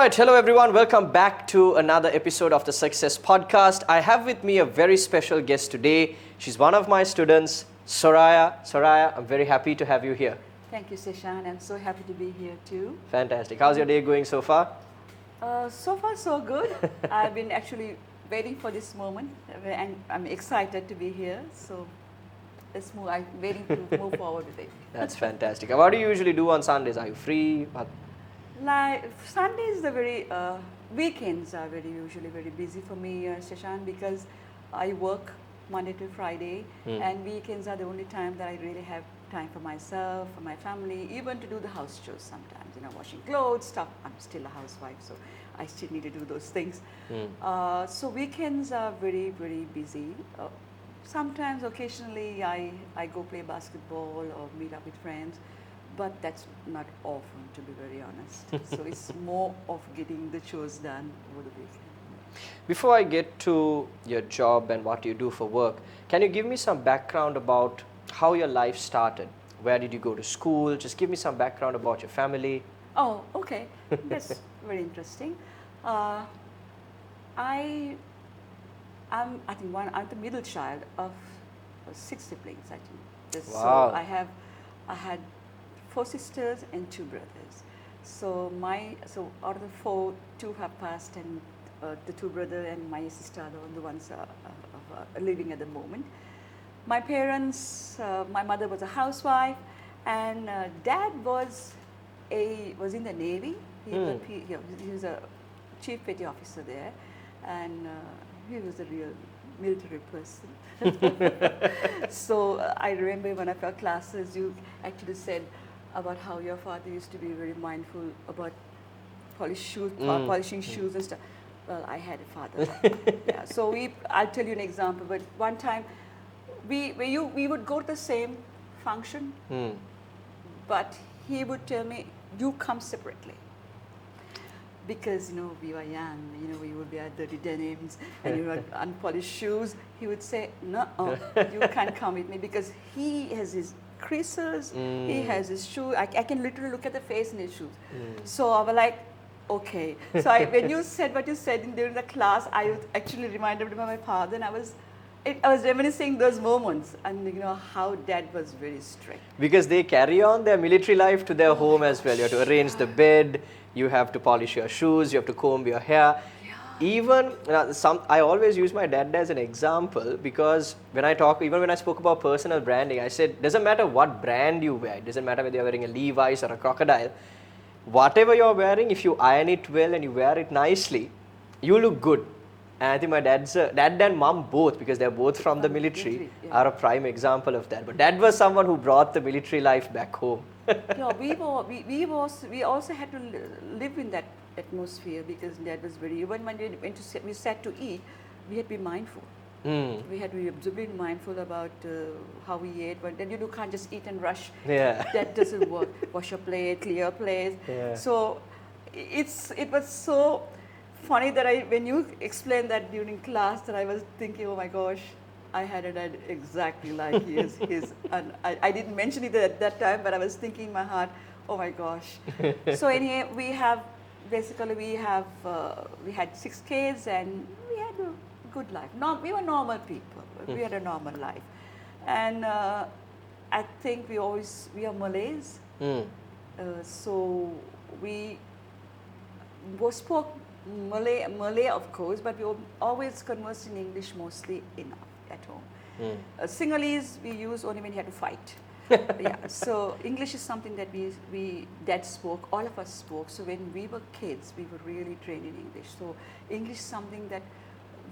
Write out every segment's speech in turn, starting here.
right, hello everyone. Welcome back to another episode of the Success Podcast. I have with me a very special guest today. She's one of my students, Soraya. Soraya, I'm very happy to have you here. Thank you, Seshan. I'm so happy to be here too. Fantastic. How's your day going so far? So far, so good. I've been actually waiting for this moment, and I'm excited to be here. So let's move. I'm waiting to move forward with it. That's fantastic. What do you usually do on Sundays? Are you free? Like Sundays, weekends are usually very busy for me, Shashan, because I work Monday to Friday, and weekends are the only time that I really have time for myself, for my family, even to do the house chores sometimes. You know, washing clothes, stuff. I'm still a housewife, so I still need to do those things. So weekends are very busy. Sometimes, occasionally, I go play basketball or meet up with friends. But that's not often, to be very honest. So it's more of getting the chores done over the weekend. Before I get to your job and what you do for work, can you give me some background about how your life started? Where did you go to school? Just give me some background about your family. Oh, okay. That's very interesting. I'm the middle child of 6 siblings, I think. Wow. So I had 4 sisters and 2 brothers. So out of the 4, 2 have passed, and the 2 brothers and my sister are the ones living at the moment. My parents, my mother was a housewife, and dad was in the Navy. He was a chief petty officer there, and he was a real military person. So I remember one of our classes, you actually said about how your father used to be very mindful about polishing shoes and stuff. Well, I had a father. Yeah. So I'll tell you an example. But one time, we would go to the same function, but he would tell me, "You come separately." Because we were young, we would wear dirty denims and you had unpolished shoes. He would say, "No, you can't come with me," because he has his creases, he has his shoe. I can literally look at the face in his shoes. So I was like, okay. So when you said what you said during the class, I was actually reminded of my father, and I was reminiscing those moments, and how dad was very strict. Because they carry on their military life to their home as well. You have to arrange the bed, you have to polish your shoes, you have to comb your hair. Even I always use my dad as an example, because when I spoke about personal branding, I said, doesn't matter what brand you wear, it doesn't matter whether you're wearing a Levi's or a Crocodile, whatever you're wearing, if you iron it well and you wear it nicely, you look good. And I think my dad and mom both, because they're both from the military, are a prime example of that. But dad was someone who brought the military life back home. Yeah, we also had to live in that atmosphere, because dad was even when we sat to eat, we had to be mindful. We had to be absolutely mindful about how we ate. But then you can't just eat and rush. Yeah. That doesn't work. Wash your plate, clear your plate. Yeah. So it was so funny that when you explained that during class, that I was thinking, oh my gosh, I had a dad exactly like his. And I didn't mention it at that time, but I was thinking in my heart, oh my gosh. So anyway, we had 6 kids, and we had a good life. We were normal people. We had a normal life. And I think we are Malays. So we spoke Malay, of course, but we always conversed in English mostly at home. Sinhalese we use only when you had to fight. Yeah, so English is something that dad spoke, all of us spoke. So when we were kids, we were really trained in English. So English is something that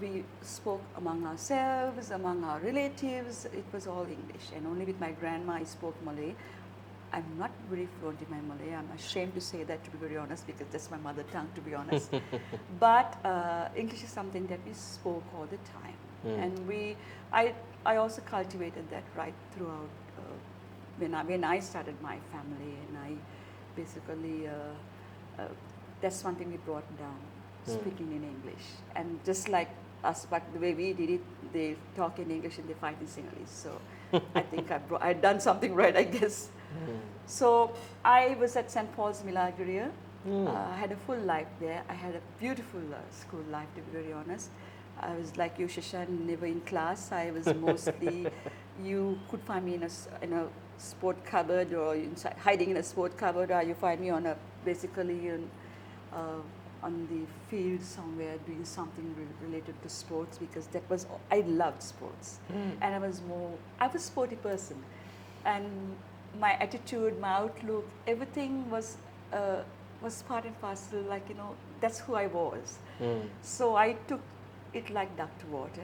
we spoke among ourselves, among our relatives. It was all English, and only with my grandma I spoke Malay. I'm not very fluent in my Malay. I'm ashamed to say that, to be very honest, because that's my mother tongue, to be honest. But English is something that we spoke all the time. And I also cultivated that right throughout when I started my family, and I basically, that's one thing we brought down, speaking in English. And just like us, but the way we did it, they talk in English and they fight in Sinhalese. So I think I'd done something right, I guess. So I was at St. Paul's Milagria I had a full life there. I had a beautiful school life, to be very honest. I was like you, Shashan, never in class. I was mostly, you could find me in a sport cupboard or inside, hiding in a sport cupboard, or you find me on a, basically on the field somewhere doing something related to sports, because that was, I loved sports. And I was a sporty person. And my attitude, my outlook, everything was part and parcel, like, that's who I was. So I took it like duck to water,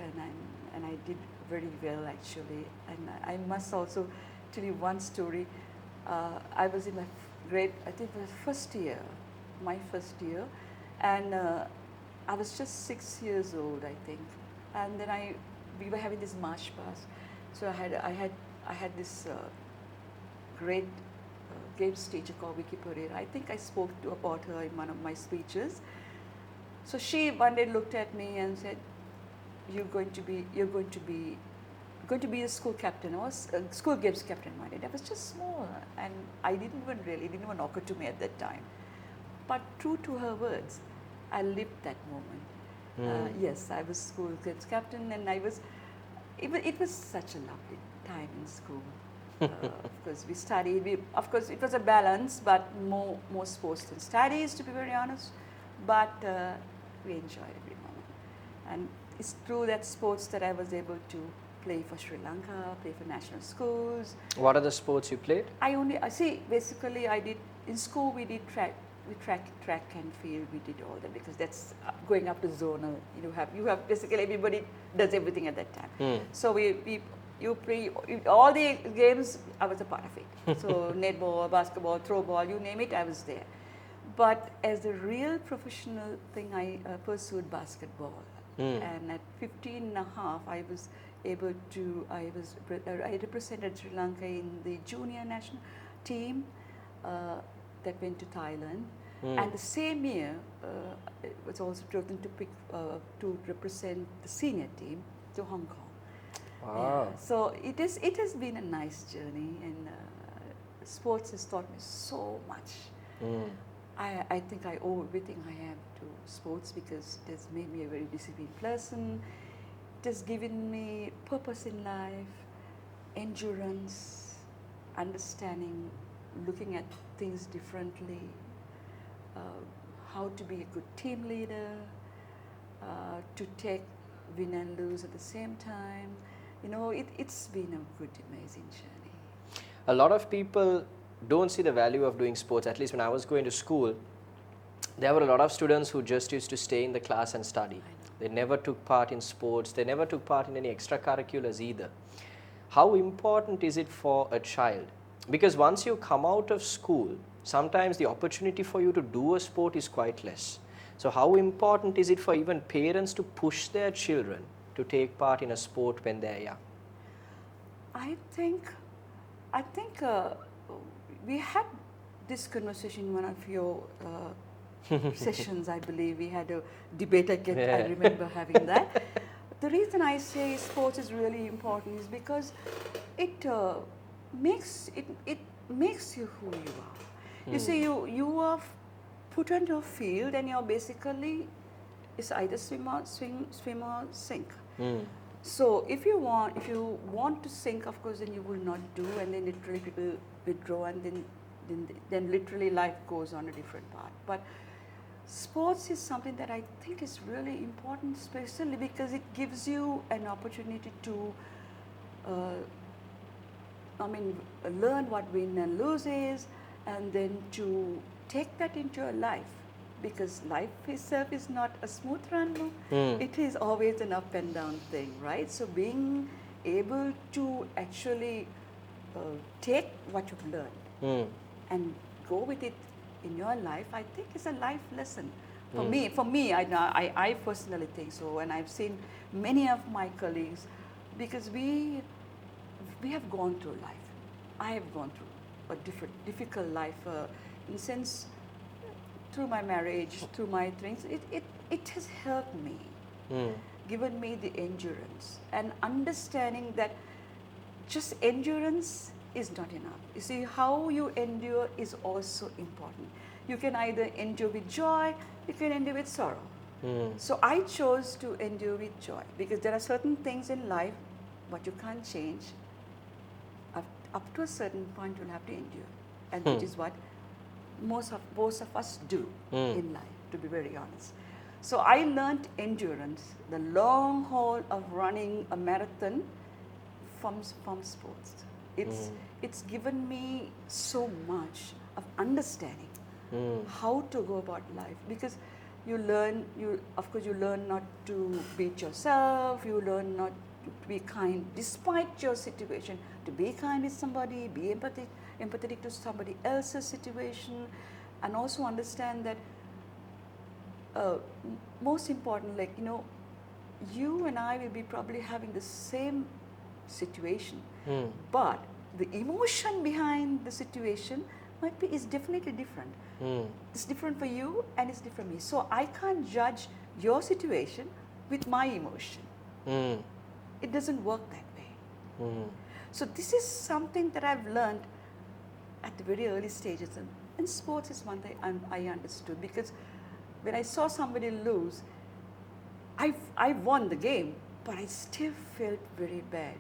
and I did very well, actually. And I must also tell you one story. I was in my grade, I think it was my first year, and I was just 6 years old, I think. And then we were having this march past. So I had this great games teacher called Vicky Pereira. I think I spoke about her in one of my speeches. So she one day looked at me and said, "You're going to be a school captain." I was a school games captain. I was just small, and I didn't even occur to me at that time. But true to her words, I lived that moment. Yes, I was school games captain, and it was such a lovely time in school. Of course, we studied. Of course, it was a balance, but more sports than studies, to be very honest. But we enjoyed every moment. And it's through that sports that I was able to play for Sri Lanka, play for national schools. What are the sports you played? Basically I did, in school we did track and field, we did all that, because that's going up to zonal. You have basically everybody does everything at that time. So you play all the games, I was a part of it. So netball, basketball, throw ball, you name it, I was there. But as a real professional thing, I pursued basketball. And at 15 and a half, I represented Sri Lanka in the junior national team that went to Thailand. And the same year, it was also chosen to represent the senior team to Hong Kong. Wow. Yeah. So it has been a nice journey, and sports has taught me so much. I think I owe everything I have to sports, because it has made me a very disciplined person. It has given me purpose in life, endurance, understanding, looking at things differently, how to be a good team leader, to take win and lose at the same time. It's been a good, amazing journey. A lot of people don't see the value of doing sports. At least when I was going to school, there were a lot of students who just used to stay in the class and study. They never took part in sports. They never took part in any extracurriculars either. How important is it for a child? Because once you come out of school, sometimes the opportunity for you to do a sport is quite less. So how important is it for even parents to push their children to take part in a sport when they're young? I think we had this conversation in one of your sessions, I believe. We had a debate, I remember having that. The reason I say sports is really important is because it makes you who you are. You see, you are put onto a field, and you're basically, it's either swim or sink. So if you want to sink, of course, then you will not do, and then literally people withdraw, and then literally life goes on a different path. But sports is something that I think is really important, especially because it gives you an opportunity to learn what win and lose is, and then to take that into your life, because life itself is not a smooth run. It is always an up and down thing, right? So being able to actually take what you've learned and go with it in your life, I think is a life lesson. For me, I personally think so, and I've seen many of my colleagues, because we have gone through life. I have gone through a difficult life, in the sense, through my marriage, through my things. It has helped me, given me the endurance and understanding that just endurance is not enough. You see, how you endure is also important. You can either endure with joy, you can endure with sorrow. So I chose to endure with joy because there are certain things in life what you can't change. Up to a certain point, you'll have to endure, and which is what most of us do in life, to be very honest. So I learned endurance, the long haul of running a marathon from sports. It's given me so much of understanding how to go about life, because you learn not to beat yourself, you learn not to be kind despite your situation, to be kind with somebody, be empathetic to somebody else's situation, and also understand that most important, like, you and I will be probably having the same situation, but the emotion behind the situation is definitely different. It's different for you and it's different for me. So I can't judge your situation with my emotion. It doesn't work that way. So this is something that I've learned at the very early stages, and sports is one thing I understood, because when I saw somebody lose, I won the game, but I still felt very bad.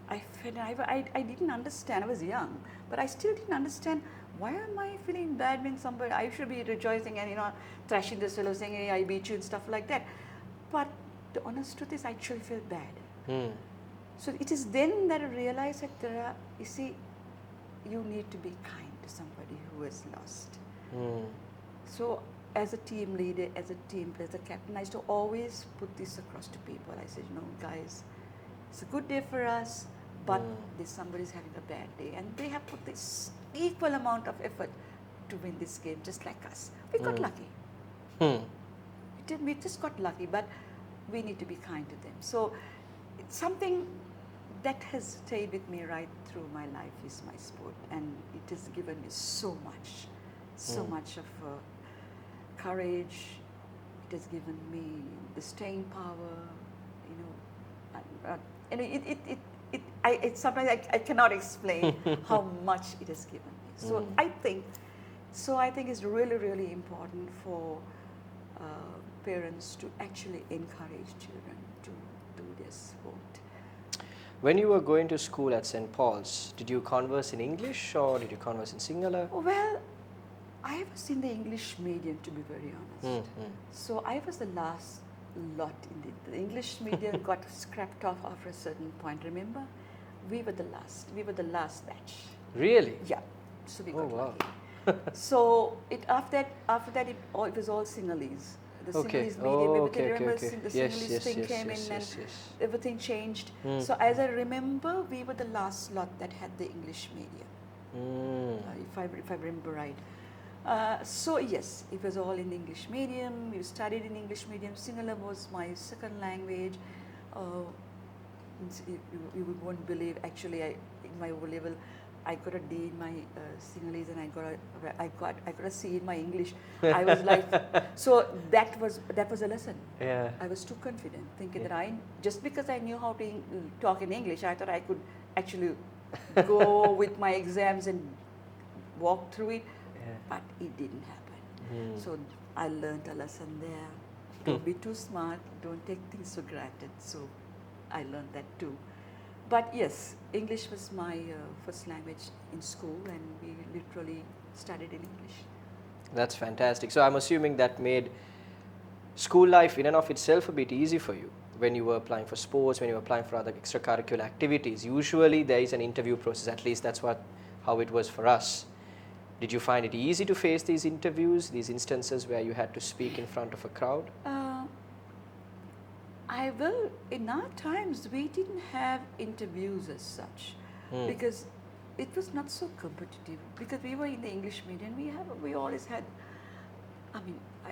I didn't understand. I was young, but I still didn't understand, why am I feeling bad when somebody, I should be rejoicing and trashing this fellow, saying, hey, I beat you and stuff like that. But the honest truth is, I actually felt bad. So it is then that I realized that you need to be kind to somebody who has lost. So as a team leader, as a team player, as a captain, I used to always put this across to people. I said, guys, it's a good day for us, but somebody's having a bad day, and they have put this equal amount of effort to win this game, just like us. We got lucky. We just got lucky, but we need to be kind to them. So it's something that has stayed with me right through my life, is my sport, and it has given me so much of courage. It has given me the staying power, sometimes I cannot explain how much it has given me. So I think it's really, really important for parents to actually encourage children to do their sport. When you were going to school at St. Paul's, did you converse in English or did you converse in Sinhala? Well, I was in the English medium, to be very honest. So I was the last lot in the English medium got scrapped off after a certain point. Remember, we were the last batch. Really? Yeah. So we got wow. lucky. So after that it was all Sinhalese. The Sinhalese medium. The Sinhalese thing came in and everything changed. So as I remember, we were the last lot that had the English medium. If I remember right. So yes, it was all in the English medium. We studied in English medium. Sinhala was my second language. You won't believe, actually, in my O level, I got a D in my Sinhalese, and I got a C in my English. I was like, so that was a lesson. Yeah. I was too confident, thinking that just because I knew how to talk in English, I thought I could actually go with my exams and walk through it. But it didn't happen. So I learned a lesson there. Don't be too smart. Don't take things for granted. So I learned that too. But yes, English was my first language in school, and we literally studied in English. That's fantastic. So I'm assuming that made school life in and of itself a bit easy for you when you were applying for sports, when you were applying for other extracurricular activities. Usually there is an interview process, at least that's how it was for us. Did you find it easy to face these interviews, these instances where you had to speak in front of a crowd? In our times, we didn't have interviews as such, because it was not so competitive. Because we were in the English medium, we always had,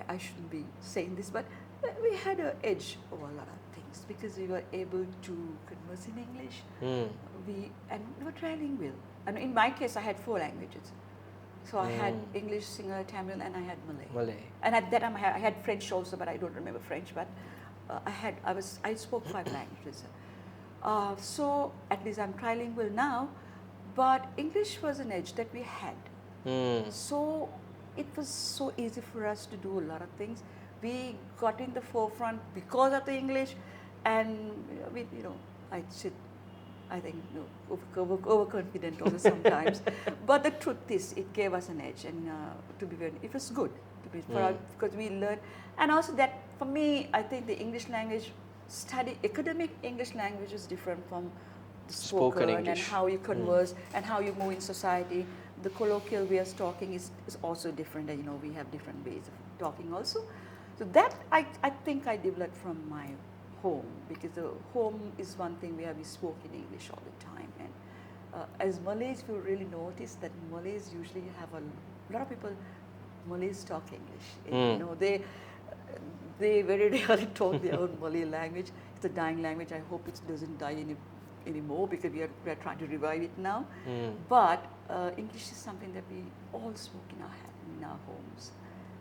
I shouldn't be saying this, but we had an edge over a lot of things, because we were able to converse in English. We were trilingual. And in my case, I had 4 languages. So I had English, Sinhala, Tamil, and I had Malay. And at that time, I had French also, but I don't remember French. But I spoke 5 languages. So at least I'm trilingual now. But English was an edge that we had. So it was so easy for us to do a lot of things. We got in the forefront because of the English, and we, I should, I think, overconfident also sometimes. But the truth is, it gave us an edge, and to be very, it was good to be for us because we learned, and also that for me, I think the English language academic English language is different from the spoken and English. how you converse and how you move in society. The colloquial way of talking is also different, and we have different ways of talking also. So that I think I developed from my home, because the home is one thing where we spoke in English all the time. And as Malays, we really notice that Malays usually have a lot of people, Malays talk English. They very rarely talk their own Malay language. It's a dying language. I hope it doesn't die anymore, because we are trying to revive it now. But English is something that we all spoke in our homes.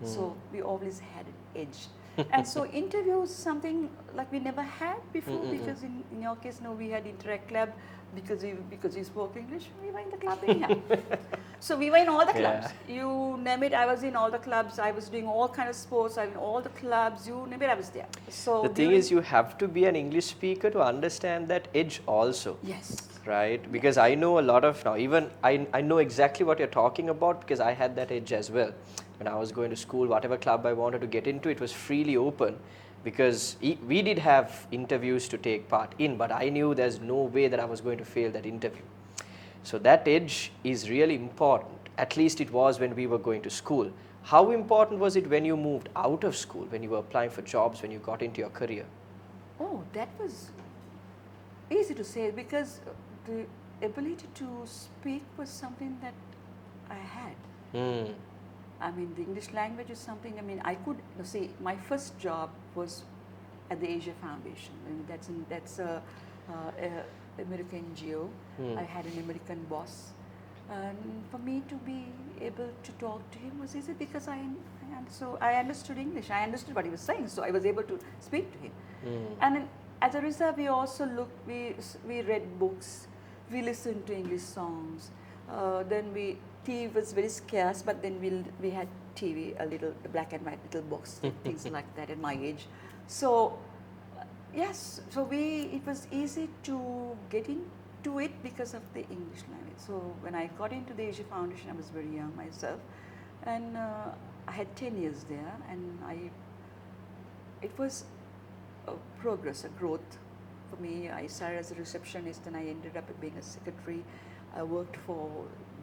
So we always had an edge. And so interviews, something like we never had before, because in your case, we had Interact Club because you spoke English. We were in the club anyhow. So we were in all the clubs. Yeah. You name it, I was in all the clubs. I was doing all kind of sports. I was in all the clubs. You name it, I was there. So the thing is, you have to be an English speaker to understand that edge also. Yes. Right? Because I know a lot of now, even I know exactly what you're talking about, because I had that edge as well. When I was going to school, whatever club I wanted to get into, it was freely open, because we did have interviews to take part in, but I knew there's no way that I was going to fail that interview. So that edge is really important. At least it was when we were going to school. How important was it when you moved out of school, when you were applying for jobs, when you got into your career? Oh, that was easy to say, because the ability to speak was something that I had. I mean, the English language is something, I could see. My first job was at the Asia Foundation. That's a American NGO. I had an American boss, and for me to be able to talk to him was easy, because I understood English. I understood what he was saying, so I was able to speak to him. And then, as a result, we also we read books, we listened to English songs. Then TV was very scarce, but then we had TV, the black and white little box, things like that at my age. So yes, so it was easy to get into it because of the English language. So when I got into the Asia Foundation, I was very young myself, and I had 10 years there, and it was a progress, a growth for me. I started as a receptionist, and I ended up being a secretary. I worked for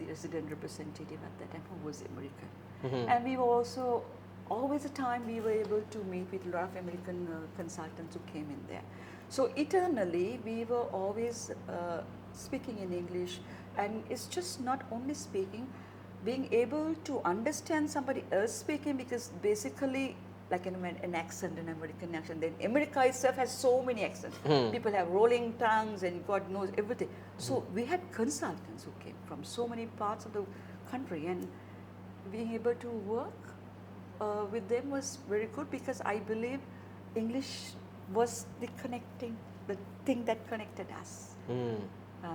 the resident representative at that time, who was American. And we were also, always a time we were able to meet with a lot of American consultants who came in there. So eternally, we were always speaking in English, and it's just not only speaking, being able to understand somebody else speaking, because basically, like an accent, an American accent. Then America itself has so many accents. People have rolling tongues, and God knows everything. So we had consultants who came from so many parts of the country, and being able to work with them was very good, because I believe English was the thing that connected us.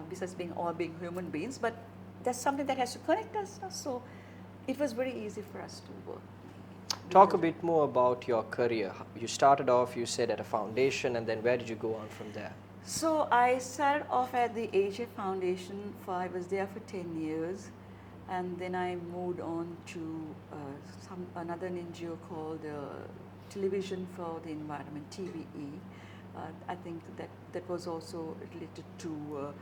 Besides being human beings, but that's something that has to connect us. So it was very easy for us to work. Talk a bit more about your career. You started off, you said, at a foundation, and then where did you go on from there? So I started off at the Asia Foundation. I was there for 10 years, and then I moved on to another NGO called Television for the Environment, TVE. I think that was also related to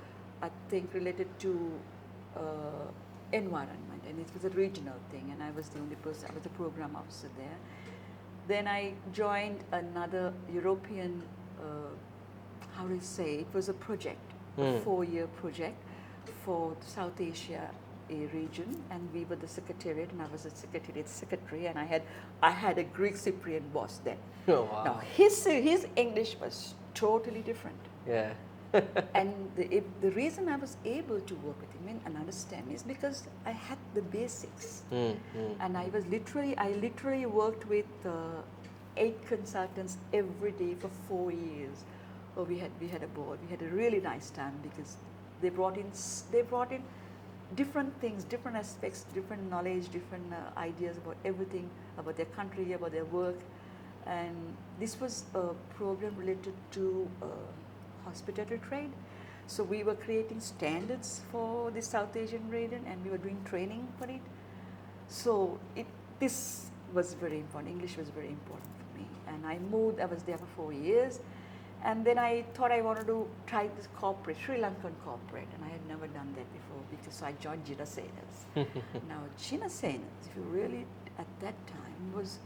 environment, and it was a regional thing, and I was the only person. I was the program officer there. Then I joined another European, it was a project, a 4-year project for South Asia region, and we were the secretariat, and I was the secretariat secretary, and I had a Greek Cyprian boss then. Oh, wow. Now his English was totally different. Yeah. And the reason I was able to work with him and understand is because I had the basics. And I literally worked with 8 consultants every day for 4 years. We had a board. We had a really nice time, because they brought in different things, different aspects, different knowledge, different ideas about everything, about their country, about their work. And this was a program related to hospitality trade. So we were creating standards for the South Asian region, and we were doing training for it. So this was very important. English was very important for me. And I moved, I was there for 4 years. And then I thought I wanted to try this corporate, Sri Lankan corporate, and I had never done that before because so I joined Gina Senas. Now, Gina Senas, if you really, at that time, was,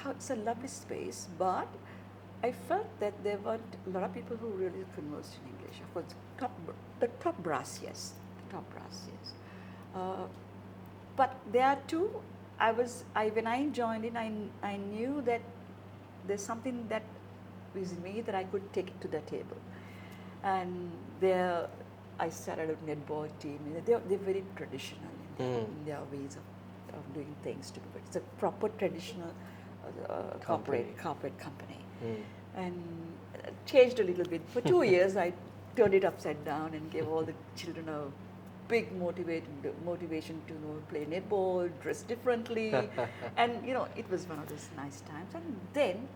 it's a lovely space, but I felt that there weren't a lot of people who really conversed in English. Of course, the top brass, yes. The top brass, yes. But there too, when I joined in, I knew that there's something that was in me that I could take it to the table. And there, I started a netball team. They're very traditional in their ways of doing things. It's a proper traditional corporate company. And changed a little bit. For 2 years, I turned it upside down and gave all the children a big motivation to play netball, dress differently, and it was one of those nice times. And then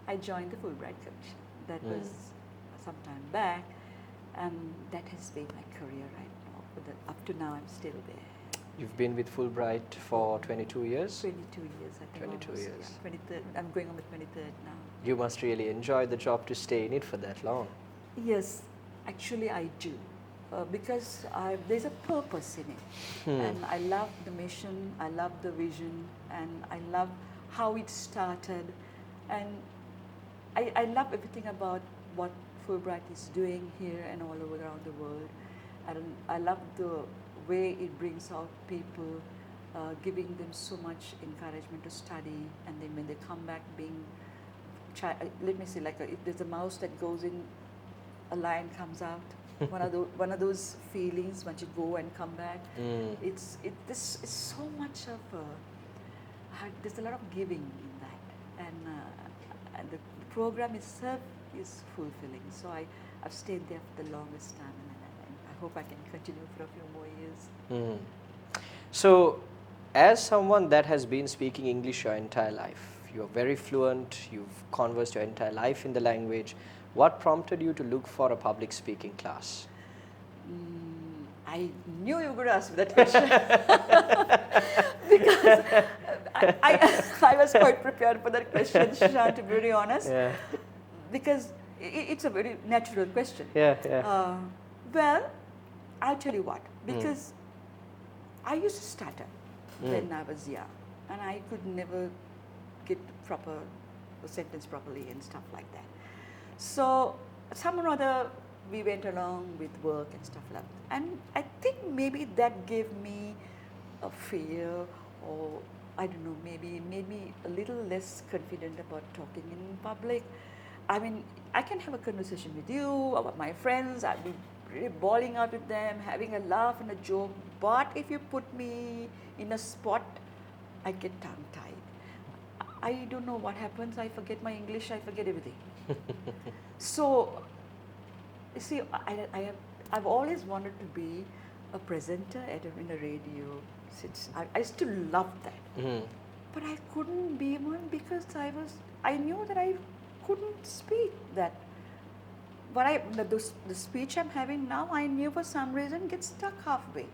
I joined the Fulbright Commission. That was some time back, and that has been my career right now. Up to now, I'm still there. You've been with Fulbright for 22 years? 22 years, I think. 22 years. Yeah, 23rd. I'm going on my 23rd now. You must really enjoy the job to stay in it for that long. Yes, actually I do. Because there's a purpose in it. And I love the mission, I love the vision, and I love how it started. And I love everything about what Fulbright is doing here and all over around the world. And I love the way it brings out people, giving them so much encouragement to study, and then when they come back let me say, like if there's a mouse that goes in, a lion comes out. one of those feelings once you go and come back. It's so much of there's a lot of giving in that, and the program itself is fulfilling. So I've stayed there for the longest time, and I hope I can continue for a few more years. So, as someone that has been speaking English your entire life, you're very fluent, you've conversed your entire life in the language. What prompted you to look for a public speaking class? I knew you were going to ask me that question because I was quite prepared for that question, Shashank, to be very honest. Yeah. Because it's a very natural question. Yeah. Well, I'll tell you what, because I used to stutter when I was young, and I could never get a sentence properly and stuff like that. So somehow or other, we went along with work and stuff like that. And I think maybe that gave me a fear, or I don't know, maybe made me a little less confident about talking in public. I mean, I can have a conversation with you, about my friends, I'd be really bawling out with them, having a laugh and a joke. But if you put me in a spot, I get tongue-tied. I don't know what happens, I forget my English, I forget everything. So, you see, I've always wanted to be a presenter in a radio. Since I still love that. But I couldn't be one because I knew that I couldn't speak that. But the speech I'm having now, I knew for some reason gets stuck halfway.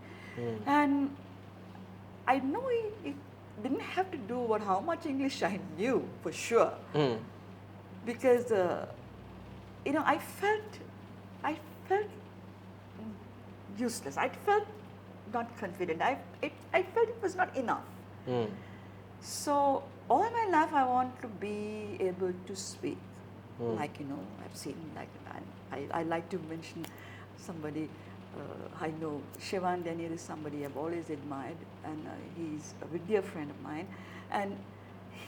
And I know it didn't have to do with how much English I knew, for sure. Because, I felt useless. I felt not confident. I felt it was not enough. So all my life I want to be able to speak. Like, I've seen, like, I like to mention somebody, I know Shivan Daniel is somebody I've always admired, and he's a dear friend of mine. And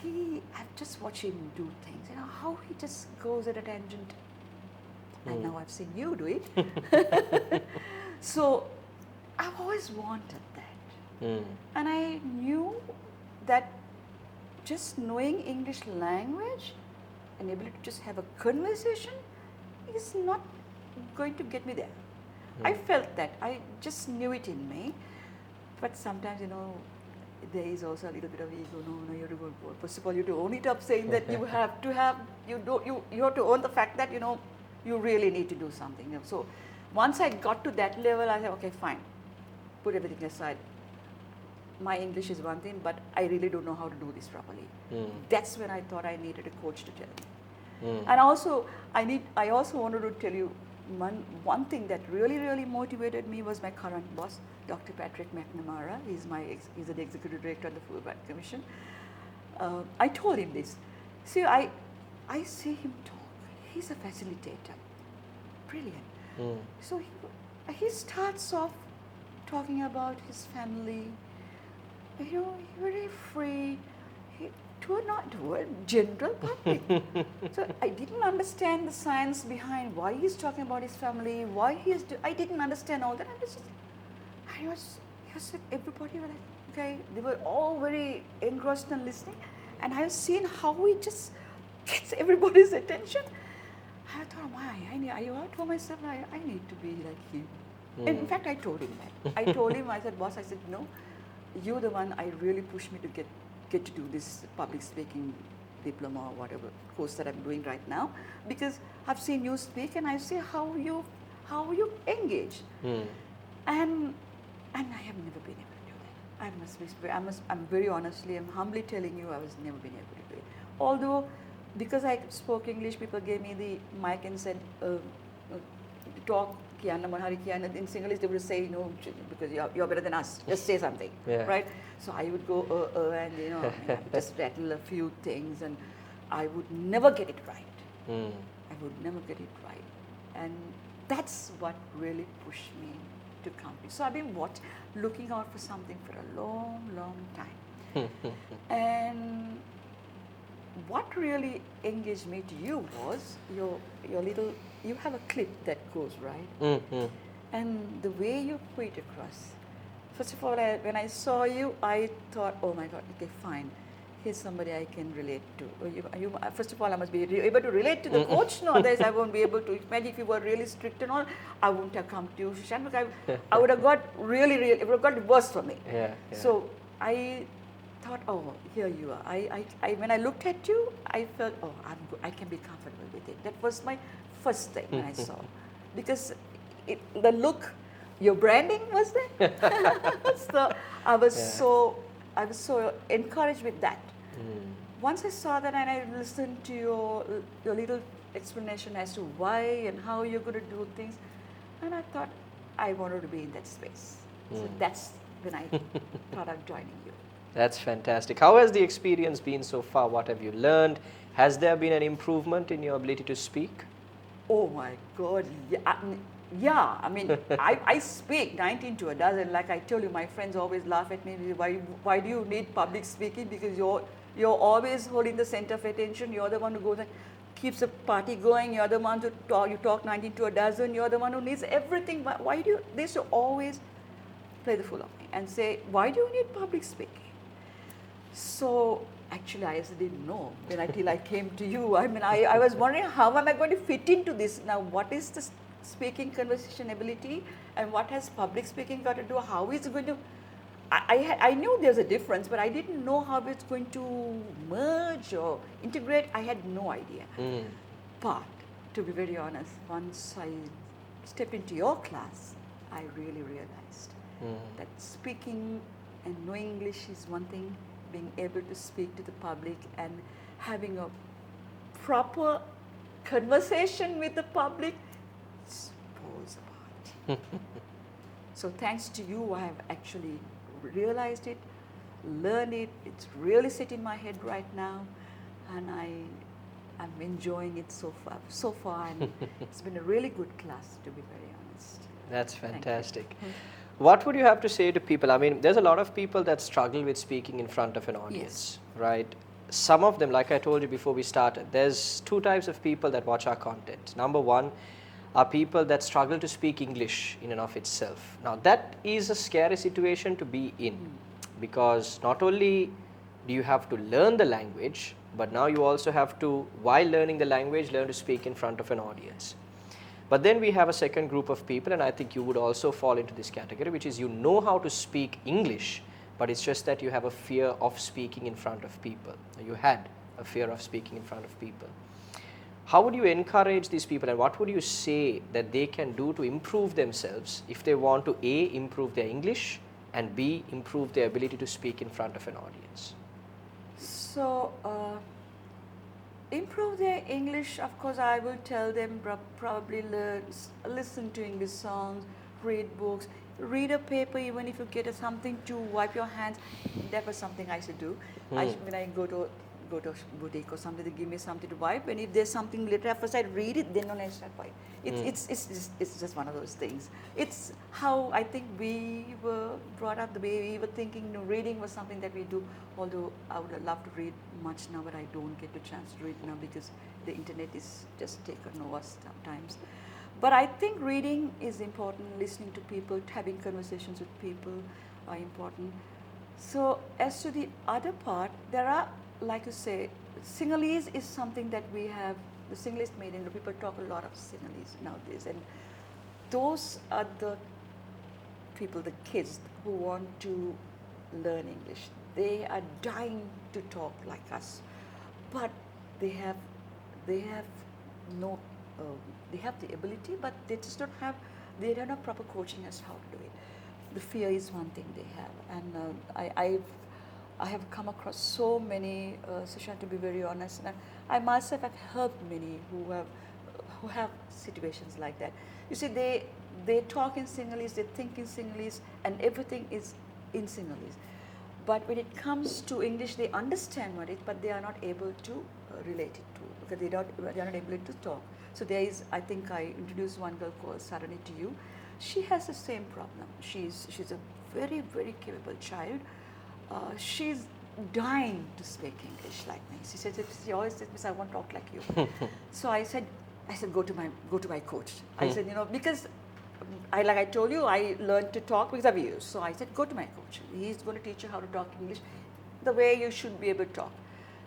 I've just watched him do things, how he just goes at a tangent. And now I've seen you do it. So I've always wanted that. And I knew that just knowing English language and ability to just have a conversation is not going to get me there. I felt that. I just knew it in me. But sometimes, there is also a little bit of ego. No, you have to go. First of all, you have to own it up, saying that you have to have, you have to own the fact that, you really need to do something. So once I got to that level, I said, okay, fine, put everything aside. My English is one thing, but I really don't know how to do this properly. That's when I thought I needed a coach to tell me. And also, I also wanted to tell you one thing that really, really motivated me was my current boss, Dr. Patrick McNamara. He's the executive director of the Fulbright Commission. I told him this. See, I see him talk. He's a facilitator. Brilliant. So he starts off talking about his family. Very free. To a general public. So I didn't understand the science behind why he's talking about his family, I didn't understand all that. I was everybody was like, okay, they were all very engrossed and listening, and I've seen how he just gets everybody's attention. I thought, why? I told myself, I need to be like him. And in fact, I told him that. I told him, I said, boss, no, you're the one I really pushed me to get to do this public speaking diploma or whatever course that I'm doing right now, because I've seen you speak and I see how you engage, and I have never been able to do that. I'm very honestly, I'm humbly telling you, I was never been able to do it. Although, because I spoke English, people gave me the mic and said, talk. In Sinhalese they would say, because you're better than us, just say something, right? So I would go, and I would just rattle a few things, and I would never get it right. I would never get it right. And that's what really pushed me to come. So I've been looking out for something for a long, long time. And what really engaged me to you was you have a clip that goes, right? And the way you put it across. First of all, when I saw you, I thought, oh my God, okay, fine. Here's somebody I can relate to. First of all, I must be able to relate to the coach. No, otherwise I won't be able to. Imagine if you were really strict and all, I wouldn't have come to you, Shan. I would have got it would have got worse for me. So I thought, oh, here you are. When I looked at you, I felt, oh, I can be comfortable with it. That was my first thing when I saw, because the look, your branding was there. So I was so encouraged with that. Once I saw that and I listened to your little explanation as to why and how you're going to do things, and I thought I wanted to be in that space. So that's when I thought of joining you. That's fantastic. How has the experience been so far? What have you learned? Has there been an improvement in your ability to speak? Oh my God, yeah. I mean, I speak 19 to a dozen. Like I told you, my friends always laugh at me. Why do you need public speaking? Because you're always holding the center of attention. You're the one who goes and keeps the party going. You're the one who you talk 19 to a dozen. You're the one who needs everything. Why do you? They should always play the fool of me and say, why do you need public speaking? So actually, I also didn't know until I came to you. I mean, I was wondering, how am I going to fit into this? Now, what is the speaking conversation ability, and what has public speaking got to do? How is it going to? I knew there's a difference, but I didn't know how it's going to merge or integrate. I had no idea. But to be very honest, once I stepped into your class, I really realized that speaking and knowing English is one thing. Being able to speak to the public and having a proper conversation with the public falls apart. So thanks to you, I have actually realized it, learned it. It's really sitting in my head right now, and I'm enjoying it so far, and it's been a really good class, to be very honest. That's fantastic. What would you have to say to people? I mean, there's a lot of people that struggle with speaking in front of an audience, right? Some of them, like I told you before we started, there's two types of people that watch our content. Number one are people that struggle to speak English in and of itself. Now, that is a scary situation to be in, because not only do you have to learn the language, but now you also have to, while learning the language, learn to speak in front of an audience. But then we have a second group of people, and I think you would also fall into this category, which is you know how to speak English, but it's just that you have a fear of speaking in front of people. You had a fear of speaking in front of people. How would you encourage these people, and what would you say that they can do to improve themselves if they want to A, improve their English, and B, improve their ability to speak in front of an audience? So, improve their English, of course, I will tell them probably listen to English songs, read books, read a paper, even if you get something to wipe your hands. That was something I should do. When I go to a boutique or something, they give me something to wipe, and if there's something later, at first I read it, then only I start wiping. It's just one of those things. It's how I think we were brought up, the way we were thinking, reading was something that we do, although I would love to read much now, but I don't get a chance to read now because the internet is just taken over sometimes. But I think reading is important, listening to people, having conversations with people are important. So as to the other part, there are, like you say, Sinhalese is something that we have, the Sinhalese medium, people talk a lot of Sinhalese nowadays, and those are the people, the kids who want to learn English. They are dying to talk like us, but they have no, they have the ability, but they just don't have proper coaching as how to do it. The fear is one thing they have, and I have come across so many, Sushan, to be very honest, and I myself have helped many who have situations like that. You see, they talk in Sinhalese, they think in Sinhalese, and everything is in Sinhalese. But when it comes to English, they understand what it is, but they are not able to relate it to, because they are not able to talk. So there is, I think I introduced one girl called Sarani to you. She has the same problem. She's a very, very capable child. She's dying to speak English like me. She always says, "Miss, I want to talk like you." So I said, go to my coach. I said, because like I told you, I learned to talk because of you. So I said, go to my coach. He's going to teach you how to talk English the way you should be able to talk.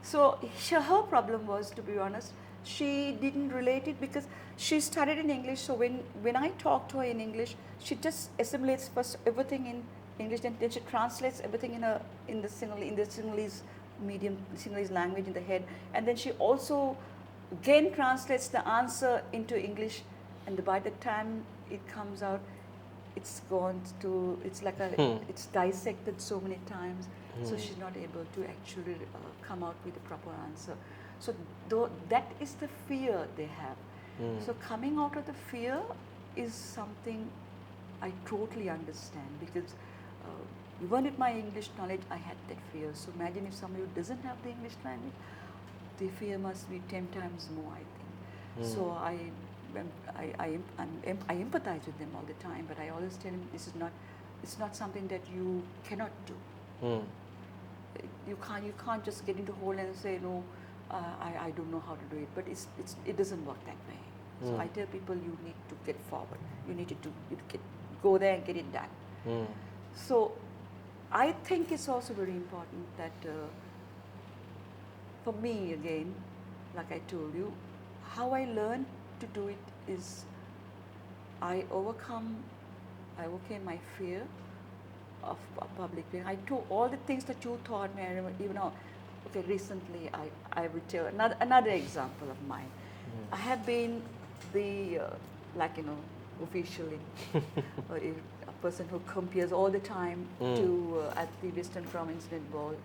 So her problem was, to be honest, she didn't relate it because she studied in English. So when I talk to her in English, she just assimilates first everything in English, and then she translates everything in the Sinhalese medium, Sinhalese language in the head, and then she also again translates the answer into English, and by the time it comes out, it's it's dissected so many times, so she's not able to actually come out with a proper answer. So that is the fear they have. So coming out of the fear is something I totally understand, because even with my English knowledge, I had that fear. So imagine if somebody who doesn't have the English language, the fear must be 10 times more, I think. So I empathize with them all the time, but I always tell them it's not something that you cannot do. You can't just get into a hole and say, no, I don't know how to do it, but it doesn't work that way. So I tell people, you need to get forward. You need to go there and get it done. So I think it's also very important that for me, again, like I told you, how I learned to do it is I overcame my fear of public speaking. I do all the things that you taught me. I remember, okay, recently I will tell another example of mine. I have been the, officially, a person who compares all the time to at the Western Province Netball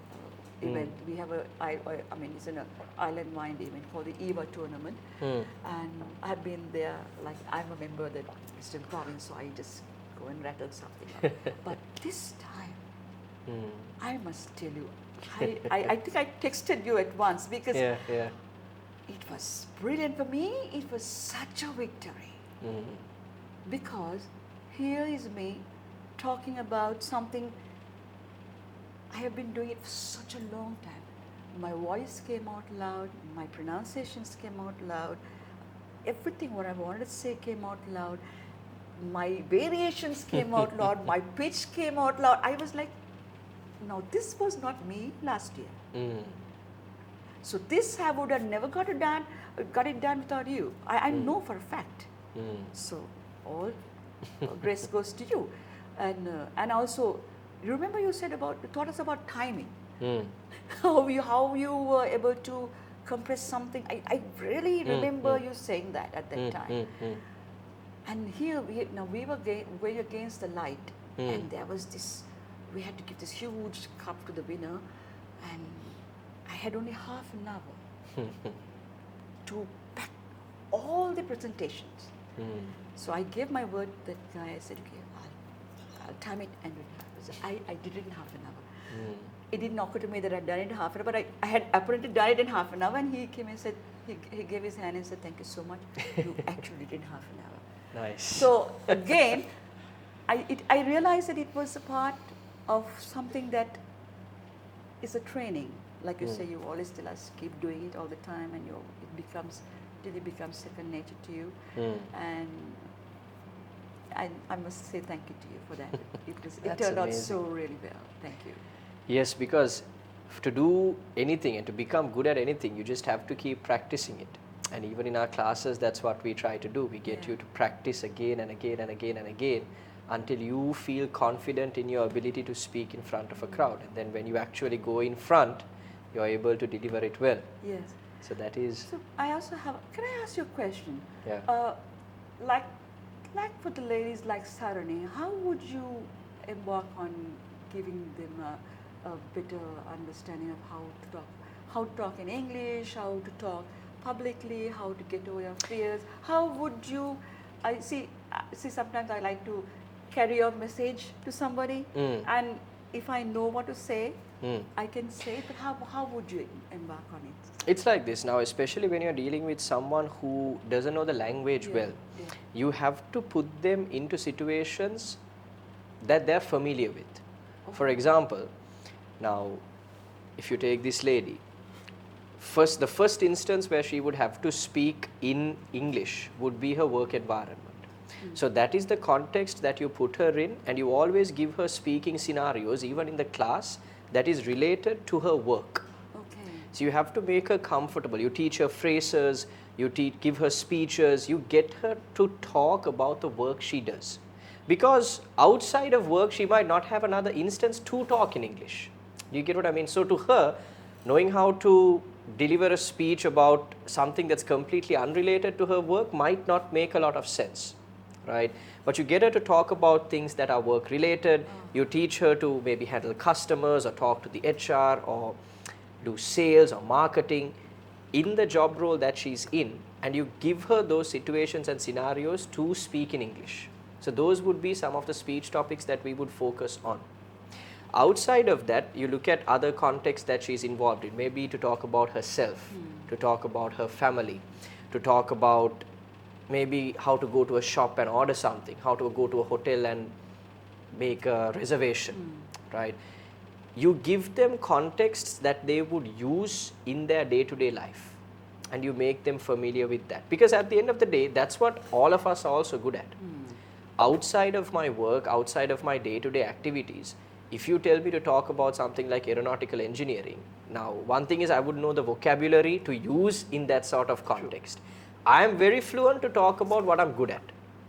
event. We have it's an island wide event called the EVA tournament, and I've been there. Like, I'm a member of the Western Province, so I just go and rattle something up. But this time, I must tell you, I think I texted you at once because it was brilliant for me. It was such a victory because here is me talking about something I have been doing it for such a long time. My voice came out loud, my pronunciations came out loud, everything what I wanted to say came out loud, my variations came out loud, my pitch came out loud. I was like, now this was not me last year. So this I would have never got it done without you. I know for a fact. So all grace goes to you. And also, remember you said taught us about timing. How you were able to compress something. I really remember you saying that at that time. And here we were way against the light, and there was this. We had to give this huge cup to the winner, and I had only half an hour to pack all the presentations. So I gave my word to that guy. I said, okay, I'll time it, and I did it in half an hour. It didn't occur to me that I'd done it in half an hour, but I had apparently done it in half an hour, and he came and said, he gave his hand and said, thank you so much. You actually did it in half an hour. Nice. So again, I realized that it was a part of something that is a training. Like you say, you always tell us, keep doing it all the time, and it becomes second nature to you. And I must say thank you to you for that. It turned out so really well. Thank you. Yes, because to do anything and to become good at anything, you just have to keep practicing it. And even in our classes, that's what we try to do. We get you to practice again and again and again and again until you feel confident in your ability to speak in front of a crowd. And then when you actually go in front, you're able to deliver it well. Yes. So that is... So I also have... Can I ask you a question? Yeah. Like for the ladies like Sarani, how would you embark on giving them a better understanding of how to talk in English, how to talk publicly, how to get over your fears? How would you... I see sometimes I like to carry a message to somebody, and if I know what to say, I can say it, but how would you embark on it? It's like this now, especially when you're dealing with someone who doesn't know the language well. You have to put them into situations that they're familiar with. For example, now if you take this lady, the first instance where she would have to speak in English would be her work environment. So that is the context that you put her in, and you always give her speaking scenarios, even in the class, that is related to her work. Okay. So you have to make her comfortable. You teach her phrases, you give her speeches, you get her to talk about the work she does. Because outside of work, she might not have another instance to talk in English. Do you get what I mean? So to her, knowing how to deliver a speech about something that's completely unrelated to her work might not make a lot of sense. Right? But you get her to talk about things that are work related. You teach her to maybe handle customers or talk to the HR or do sales or marketing in the job role that she's in, and you give her those situations and scenarios to speak in English. So those would be some of the speech topics that we would focus on. Outside of that, you look at other contexts that she's involved in, maybe to talk about herself, to talk about her family, to talk about maybe how to go to a shop and order something, how to go to a hotel and make a reservation, right? You give them contexts that they would use in their day-to-day life, and you make them familiar with that. Because at the end of the day, that's what all of us are also good at. Outside of my work, outside of my day-to-day activities, if you tell me to talk about something like aeronautical engineering, now one thing is I would know the vocabulary to use in that sort of context. I am very fluent to talk about what I'm good at,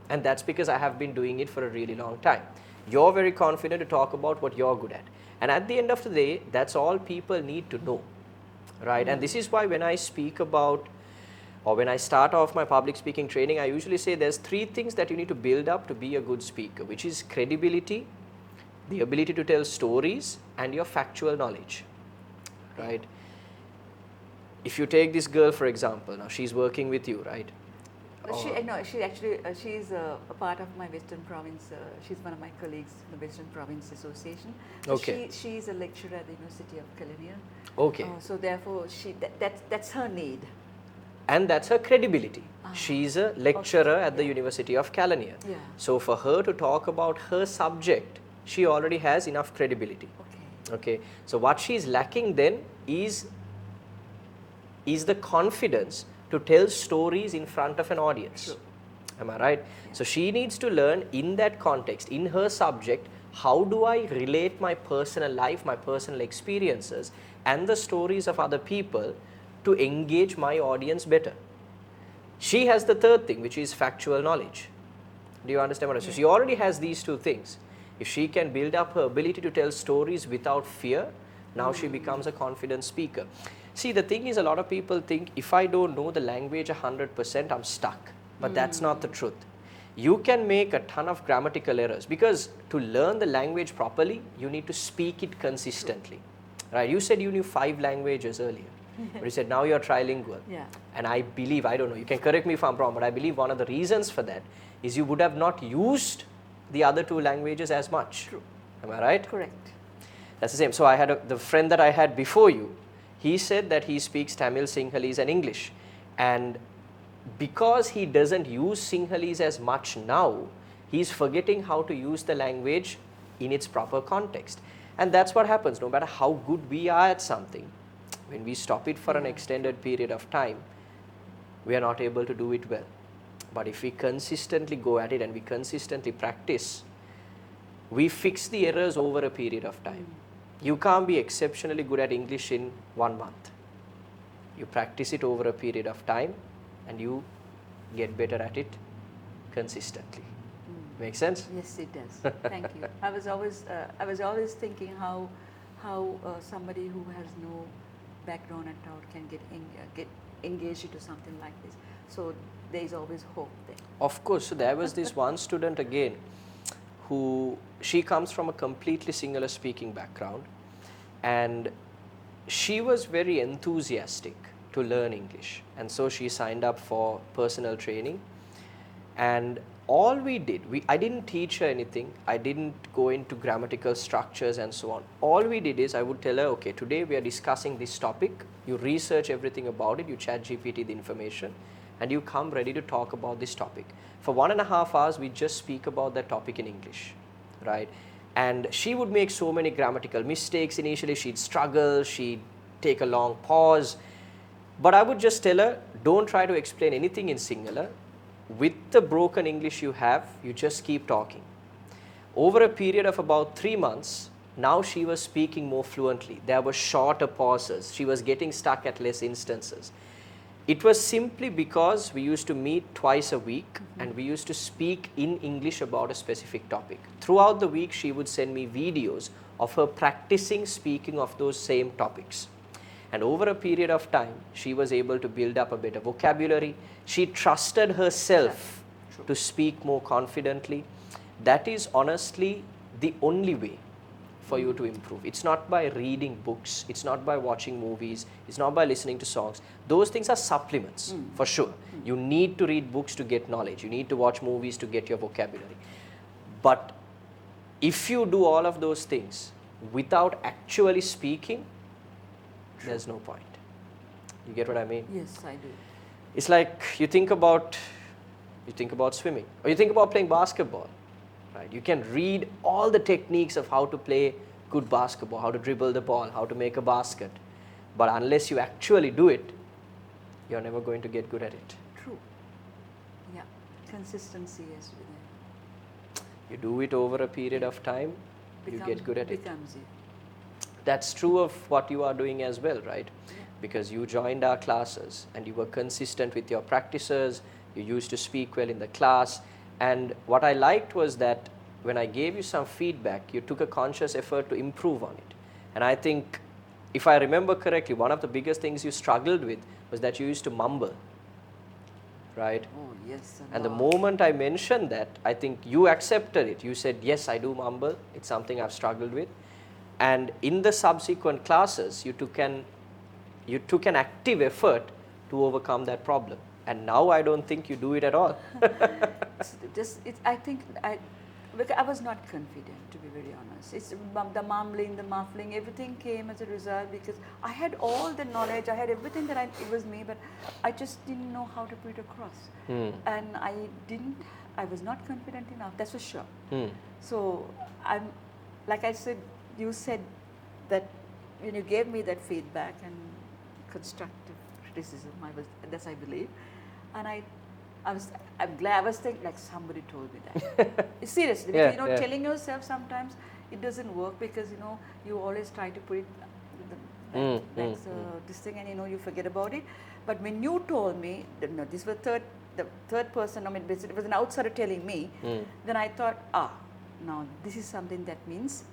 and that's because I have been doing it for a really long time. You're very confident to talk about what you're good at, and at the end of the day, that's all people need to know, right? And this is why when I speak about, or when I start off my public speaking training, I usually say there's 3 things that you need to build up to be a good speaker, which is credibility, the ability to tell stories, and your factual knowledge, right? If you take this girl, for example, now she's working with you, right? She's a part of my Western Province. She's one of my colleagues in the Western Province Association. So Okay. She's a lecturer at the University of Kelaniya. Okay. So therefore, that's her need. And that's her credibility. She's a lecturer at the University of Kelaniya. Yeah. So for her to talk about her subject, she already has enough credibility. Okay. So what she's lacking then is the confidence to tell stories in front of an audience. Sure. Am I right? Yeah. So she needs to learn in that context, in her subject, how do I relate my personal life, my personal experiences, and the stories of other people to engage my audience better. She has the third thing, which is factual knowledge. Do you understand what I'm saying? So she already has these two things. If she can build up her ability to tell stories without fear, now she becomes a confident speaker. See, the thing is, a lot of people think if I don't know the language 100%, I'm stuck. But that's not the truth. You can make a ton of grammatical errors because to learn the language properly, you need to speak it consistently. Right? You said you knew 5 languages earlier. But you said now you're trilingual. Yeah. And I believe, I don't know, you can correct me if I'm wrong, but I believe one of the reasons for that is you would have not used the other 2 languages as much. True. Am I right? Correct. That's the same. So I had the friend that I had before you, he said that he speaks Tamil, Sinhalese and English. And because he doesn't use Sinhalese as much now, he's forgetting how to use the language in its proper context. And that's what happens. No matter how good we are at something, when we stop it for an extended period of time, we are not able to do it well. But if we consistently go at it and we consistently practice, we fix the errors over a period of time. You can't be exceptionally good at English in 1 month. You practice it over a period of time and you get better at it consistently. Make sense? Yes, it does. Thank you. I was always thinking how somebody who has no background at all can get engaged into something like this. So there is always hope there. Of course. So there was this one student again who, she comes from a completely singular speaking background and she was very enthusiastic to learn English, and so she signed up for personal training. And all we did, I didn't teach her anything, I didn't go into grammatical structures and so on. All we did is I would tell her, okay, today we are discussing this topic, you research everything about it, you chat GPT the information, and you come ready to talk about this topic. For 1.5 hours, we just speak about that topic in English, right? And she would make so many grammatical mistakes initially, she'd struggle, she'd take a long pause. But I would just tell her, don't try to explain anything in singular. With the broken English you have, you just keep talking. Over a period of about 3 months, now she was speaking more fluently. There were shorter pauses. She was getting stuck at less instances. It was simply because we used to meet twice a week and we used to speak in English about a specific topic. Throughout the week, she would send me videos of her practicing speaking of those same topics. And over a period of time, she was able to build up a better vocabulary. She trusted herself to speak more confidently. That is honestly the only way for you to improve. It's not by reading books. It's not by watching movies. It's not by listening to songs. Those things are supplements, for sure. You need to read books to get knowledge. You need to watch movies to get your vocabulary. But if you do all of those things without actually speaking, there's no point. You get what I mean? Yes, I do. It's like you think about swimming or you think about playing basketball, right? You can read all the techniques of how to play good basketball, how to dribble the ball, how to make a basket. But unless you actually do it, you're never going to get good at it. True. Yeah. Consistency is with it. You do it over a period of time, you get good at it. Becomes it. That's true of what you are doing as well, right? Because you joined our classes and you were consistent with your practices, you used to speak well in the class, and what I liked was that when I gave you some feedback, you took a conscious effort to improve on it. And I think, if I remember correctly, one of the biggest things you struggled with was that you used to mumble, right? Oh, yes. And the moment I mentioned that, I think you accepted it. You said, yes, I do mumble, it's something I've struggled with. And in the subsequent classes, you took an active effort to overcome that problem. And now I don't think you do it at all. Because I was not confident, to be very honest. It's the mumbling, the muffling, everything came as a result because I had all the knowledge, I had everything that it was me, but I just didn't know how to put it across. And I was not confident enough, that's for sure. So like I said, you said that when you gave me that feedback and constructive criticism, I believe, and I'm glad. I was thinking like somebody told me that. Seriously, because, telling yourself sometimes it doesn't work because you always try to put it this thing, and you forget about it. But when you told me, that, no, this was the third person, I mean, it was an outsider telling me, then I thought, now this is something that means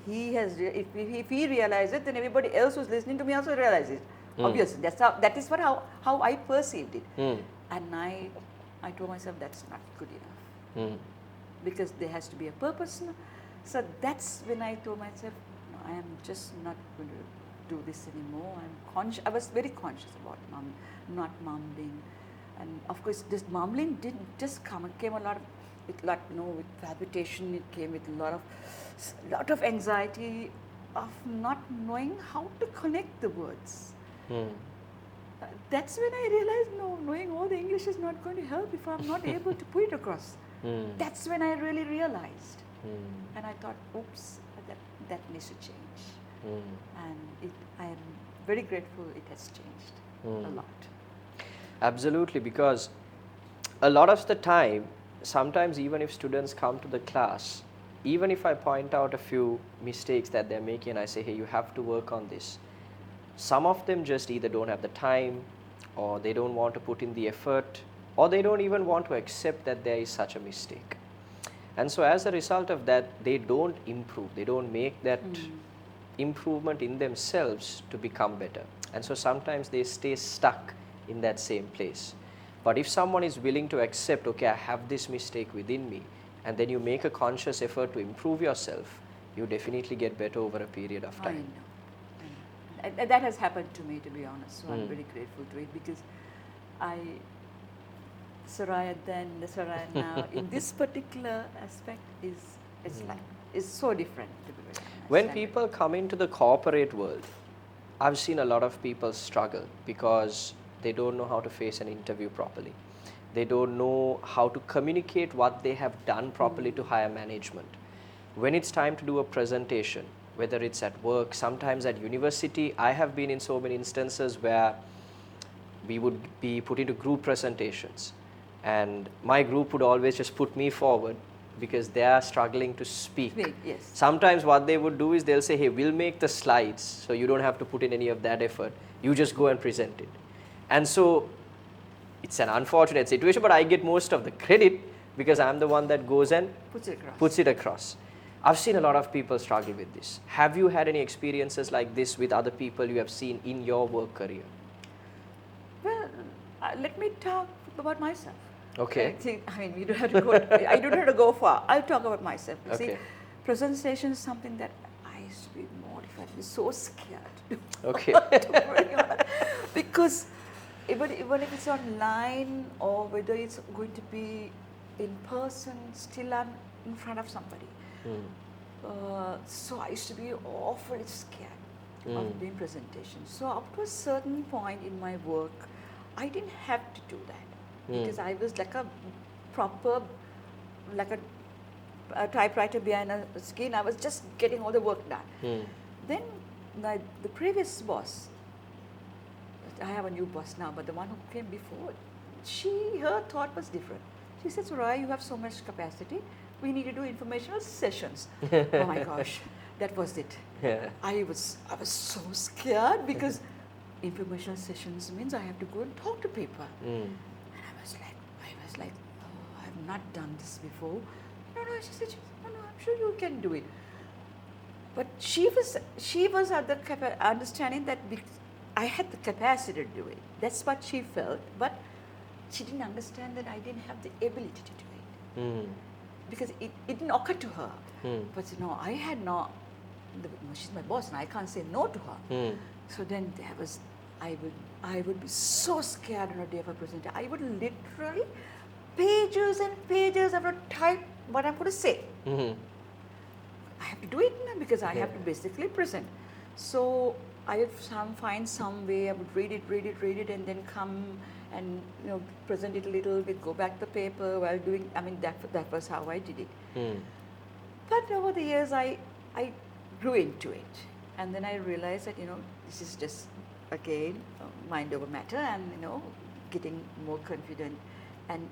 he has, if he realizes it, then everybody else who's listening to me also realizes it. Obviously, that is how I perceived it. And I told myself that's not good enough. Because there has to be a purpose. No? So that's when I told myself, no, I am just not going to do this anymore. I was very conscious about not mumbling. And of course, this mumbling didn't just come. It came with palpitation. It came with a lot of anxiety of not knowing how to connect the words. That's when I realized, no, knowing all the English is not going to help if I'm not able to put it across. That's when I really realized. And I thought, oops, that needs to change. And I am very grateful it has changed a lot. Absolutely, because a lot of the time, sometimes even if students come to the class, even if I point out a few mistakes that they're making and I say, hey, you have to work on this, some of them just either don't have the time, or they don't want to put in the effort, or they don't even want to accept that there is such a mistake. And so as a result of that, they don't improve, they don't make that improvement in themselves to become better. And so sometimes they stay stuck in that same place. But if someone is willing to accept, okay, I have this mistake within me, and then you make a conscious effort to improve yourself, you definitely get better over a period of time. I know. That has happened to me, to be honest. So I'm very grateful to it, because Soraya then, Soraya now, in this particular aspect is so different, to be very honest. When people come into the corporate world, I've seen a lot of people struggle because they don't know how to face an interview properly. They don't know how to communicate what they have done properly to higher management. When it's time to do a presentation, whether it's at work, sometimes at university, I have been in so many instances where we would be put into group presentations, and my group would always just put me forward because they are struggling to speak. Yes. Sometimes what they would do is they'll say, hey, we'll make the slides so you don't have to put in any of that effort. You just go and present it. And so it's an unfortunate situation, but I get most of the credit because I'm the one that goes and puts it across. I've seen a lot of people struggle with this. Have you had any experiences like this with other people you have seen in your work career? Well, let me talk about myself. Okay. I mean, you don't have to go. I don't have to go far. I'll talk about myself. Okay. See, presentation is something that I used to be mortified, so scared. Okay. Because even if it's online or whether it's going to be in person, still I'm in front of somebody. So I used to be awfully scared of doing presentations. So up to a certain point in my work, I didn't have to do that because I was like a proper, like a typewriter behind a screen. I was just getting all the work done. Then the previous boss, I have a new boss now, but the one who came before, her thought was different. She said, Soraya, you have so much capacity. We need to do informational sessions. Oh my gosh, that was it. Yeah. I was so scared because informational sessions means I have to go and talk to people. And I was like, oh, I have not done this before. No, she said, no, I'm sure you can do it. But she was at the understanding that I had the capacity to do it. That's what she felt, but she didn't understand that I didn't have the ability to do it. Because it didn't occur to her. But I had she's my boss and I can't say no to her. So then I would be so scared on a day of a presentation. I would literally pages and pages of type what I'm going to say. I have to do it now because I have to basically present. So I would find some way, I would read it, and then come and present it a little bit, go back to the paper while doing. I mean, that was how I did it. But over the years, I grew into it, and then I realized that this is just again mind over matter, and getting more confident. And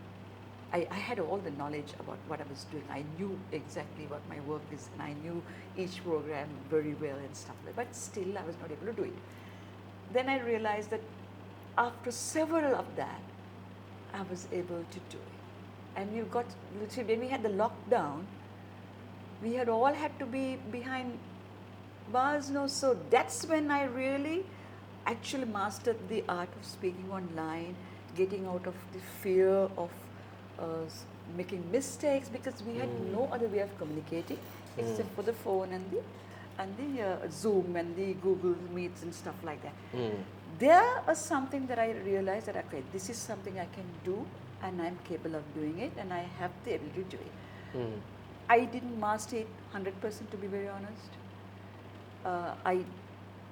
I had all the knowledge about what I was doing. I knew exactly what my work is, and I knew each program very well and stuff like that. But still, I was not able to do it. Then I realized that after several of that, I was able to do it. And you got, literally, when we had the lockdown, we had all had to be behind bars, no? So that's when I really actually mastered the art of speaking online, getting out of the fear of making mistakes, because we had no other way of communicating except for the phone and the Zoom and the Google Meets and stuff like that. There was something that I realized that, okay, this is something I can do, and I'm capable of doing it, and I have the ability to do it. I didn't master it 100%, to be very honest. I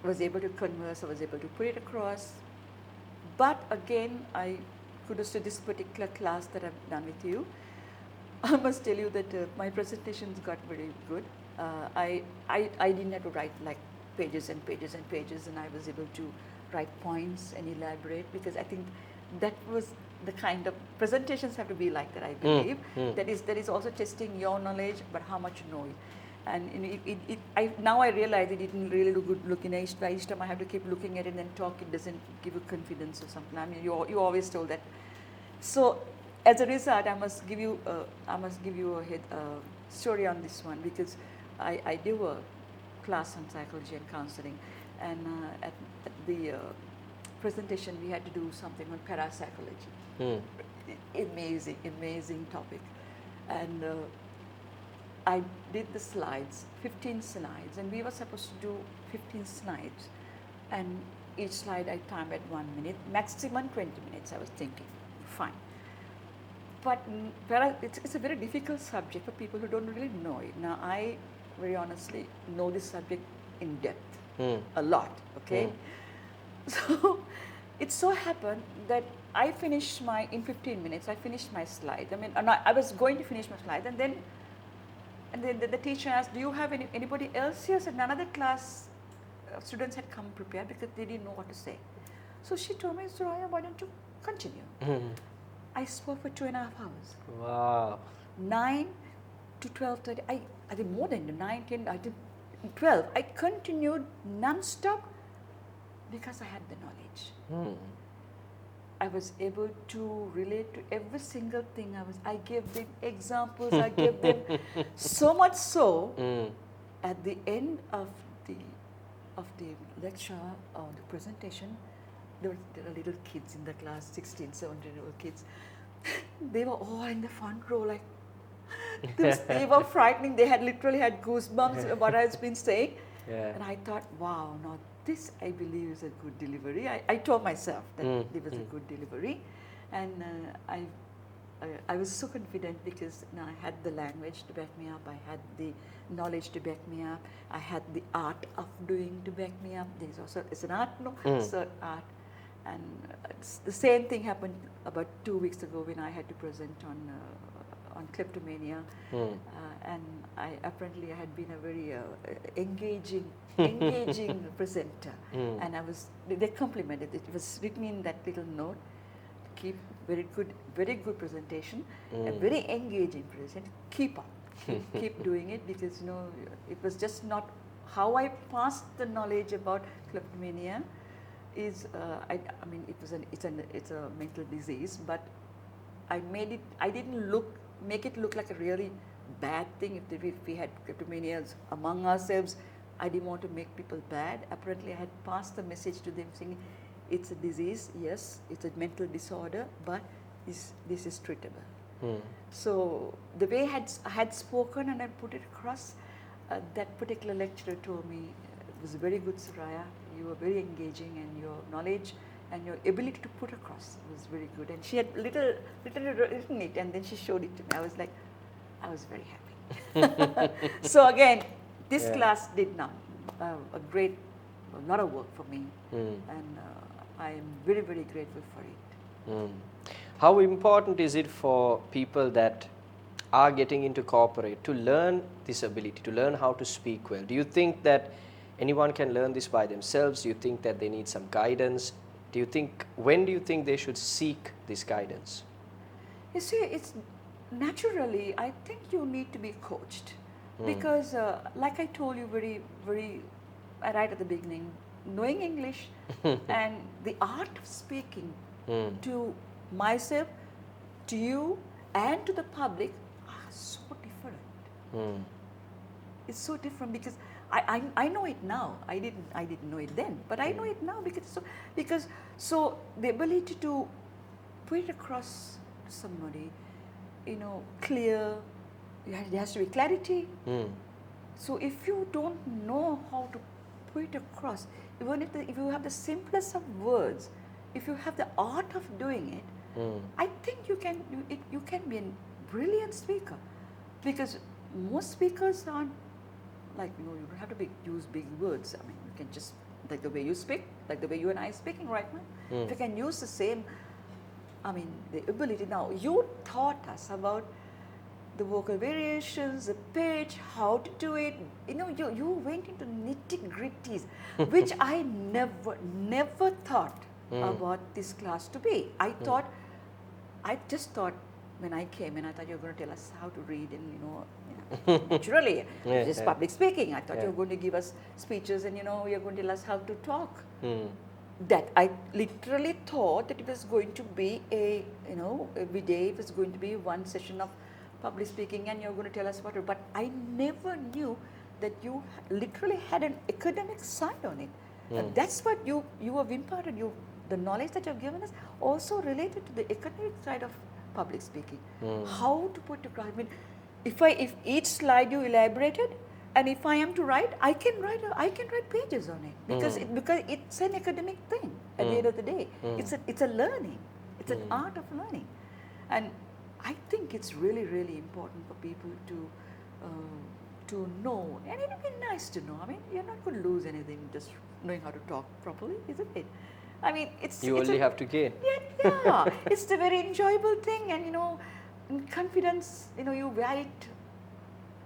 was able to converse, I was able to put it across. But again, kudos to this particular class that I've done with you. I must tell you that my presentations got very good. I didn't have to write like pages and pages and pages, and I was able to write points and elaborate, because I think that was the kind of presentations have to be like that, I believe. That is also testing your knowledge, but how much you know it. And now I realize it didn't really look in each time I have to keep looking at it and then talk, it doesn't give you confidence or something. I mean, you always told that. So as a result, I must give you a story on this one, because I do a class on psychology and counseling, and at the presentation we had to do something on parapsychology. Amazing topic. And I did the slides, 15 slides, and we were supposed to do 15 slides, and each slide I timed at 1 minute, maximum 20 minutes, I was thinking, fine. But it's a very difficult subject for people who don't really know it. Now, I very honestly know this subject in depth, a lot, okay? So it so happened that I finished in 15 minutes, I finished my slide. I mean, I was going to finish my slide, and then the teacher asked, do you have anybody else here? So none of the class students had come prepared because they didn't know what to say. So she told me, Soraya, why don't you continue? I spoke for 2.5 hours. Wow. 9 to 12:30. I did more than 9, 10, I did 12. I continued non-stop because I had the knowledge. I was able to relate to every single thing. I gave them examples, I gave them so much so, at the end of the lecture or the presentation, there were little kids in the class, 16, 17-year-old kids. They were all in the front row, like, they were frightening. They had literally had goosebumps what I've been saying. And I thought, wow, now this I believe is a good delivery. I told myself that it was a good delivery. And I was so confident because I had the language to back me up, I had the knowledge to back me up, I had the art of doing to back me up. There's also, it's an art, no? It's an art. And the same thing happened about 2 weeks ago when I had to present on kleptomania, and apparently I had been a very engaging presenter, and they complimented it. It was written in that little note, keep very good presentation, a very engaging present, keep up, keep doing it, because it was just not how I passed the knowledge about kleptomania. I mean, it's a mental disease, but I didn't make it look like a really bad thing. If we had kleptomanias among ourselves, I didn't want to make people bad. Apparently, I had passed the message to them saying, it's a disease, yes, it's a mental disorder, but this is treatable. So the way I had spoken and I put it across, that particular lecturer told me, it was very good, Soraya. You were very engaging, and your knowledge and your ability to put across was very good. And she had little written it, and then she showed it to me. I was very happy. So again, this class did a lot of work for me, and I am very, very grateful for it. How important is it for people that are getting into corporate to learn this ability, to learn how to speak well? Do you think that anyone can learn this by themselves? Do you think that they need some guidance? When do you think they should seek this guidance? You see, it's naturally, I think you need to be coached, because like I told you very right at the beginning, knowing English and the art of speaking to myself, to you, and to the public are so different. It's so different because I know it now. I didn't know it then, but I know it now because the ability to put it across to somebody, clear. There has to be clarity. So if you don't know how to put it across, even if you have the simplest of words, if you have the art of doing it, I think you can be a brilliant speaker, because most speakers aren't like, you don't have to use big words. I mean, you can just, like the way you speak, like the way you and I are speaking right now. If you can use the same, the ability. Now, you taught us about the vocal variations, the pitch, how to do it. You went into nitty-gritties, which I never thought about this class to be. I just thought when I came in, I thought you were going to tell us how to read and, naturally, just public speaking. I thought you were going to give us speeches and, you're going to tell us how to talk. That I literally thought that it was going to be every day it was going to be one session of public speaking and you're going to tell us about it. But I never knew that you literally had an academic side on it. That's what you have imparted. The knowledge that you've given us also related to the academic side of public speaking. How to put across. I mean, if each slide you elaborated, and if I am to write, I can write pages on it because it's an academic thing. At the end of the day, it's a learning. It's an art of learning, and I think it's really, really important for people to know, and it would be nice to know. I mean, you're not going to lose anything just knowing how to talk properly, isn't it? I mean, you only have to gain. Yeah, it's a very enjoyable thing, and in confidence, you write.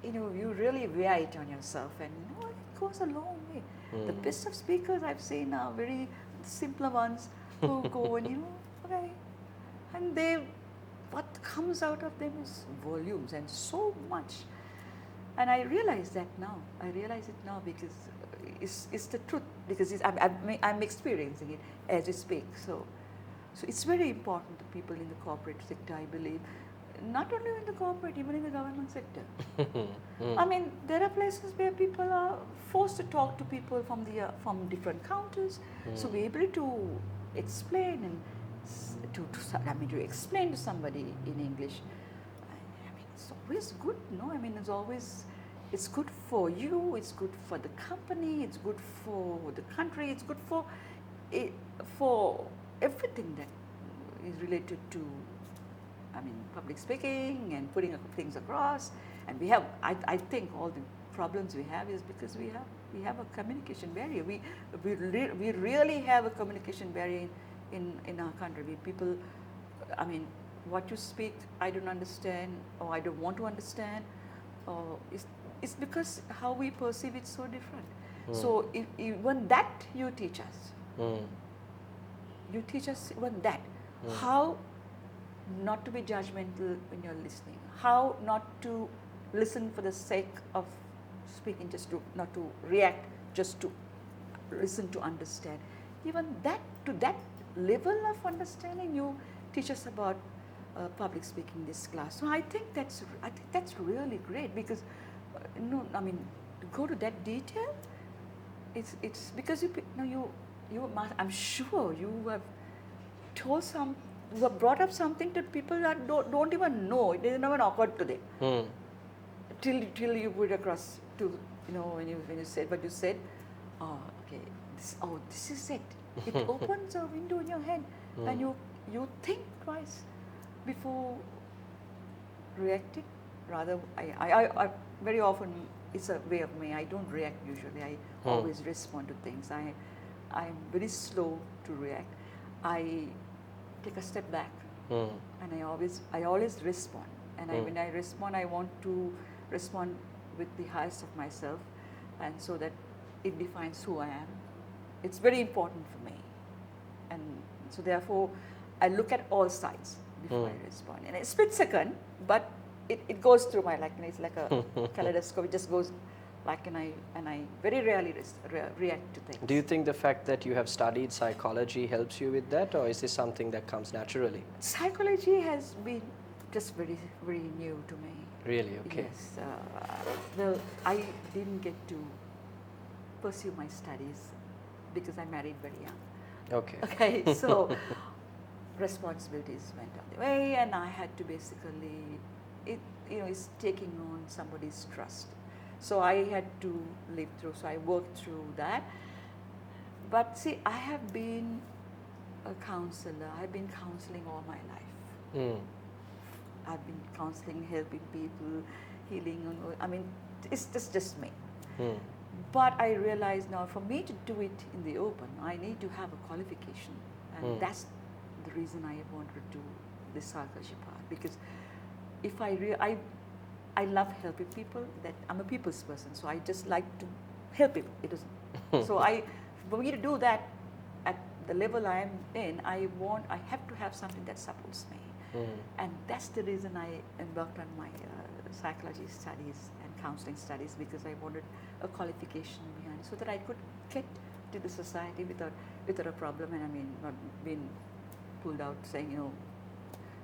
You really wear it on yourself, and it goes a long way. The best of speakers I've seen are very simpler ones who go and okay, and what comes out of them is volumes and so much. And I realize that now. I realize it now because it's the truth. Because I'm experiencing it as we speak. So it's very important to people in the corporate sector, I believe. Not only in the corporate, even in the government sector. I mean, there are places where people are forced to talk to people from different countries. So be able to explain and to explain to somebody in English. I mean, it's always good, no? I mean, it's good for you, it's good for the company, it's good for the country, it's good for everything that is related to public speaking and putting things across. And we have, I think all the problems we have is because we have a communication barrier. We really have a communication barrier in our country. People, what you speak, I don't understand, or I don't want to understand, or it's because how we perceive it so different. So even that you teach us. You teach us even that. How not to be judgmental when you're listening. How not to listen for the sake of speaking, not to react, just to listen to understand. Even to that level of understanding, you teach us about public speaking in this class. So I think that's really great because to go to that detail, it's because I'm sure you have told you have brought up something that people that don't even know. It doesn't even occur to them. Till you put across to, when you said what you said, okay, this is it. It opens a window in your head and you think twice before reacting. Rather, I very often, it's a way of me, I don't react usually. I always respond to things. I'm very slow to react. I take a step back, and I always respond. And when I respond, I want to respond with the highest of myself, and so that it defines who I am. It's very important for me, and so therefore I look at all sides before I respond. In a split second, but it goes through my it's like a kaleidoscope. It just goes like, and I very rarely react to things. Do you think the fact that you have studied psychology helps you with that, or is this something that comes naturally? Psychology has been just very, very new to me. Really? Okay. Yes. Well, I didn't get to pursue my studies because I married very young. Okay. Okay, so responsibilities went on the way, and I had to basically, it's taking on somebody's trust. So I had to live through, so I worked through that. But see, I have been a counselor. I've been counseling all my life. I've been counseling, helping people, healing. I mean, it's just me. But I realize now, for me to do it in the open, I need to have a qualification, and that's the reason I wanted to do the psychology part. Because if I love helping people. That I'm a people's person, so I just like to help people. It doesn't. So for me to do that at the level I am in, I have to have something that supports me. And that's the reason I embarked on my psychology studies and counseling studies, because I wanted a qualification behind it so that I could get to the society without a problem, and I mean, not being pulled out saying,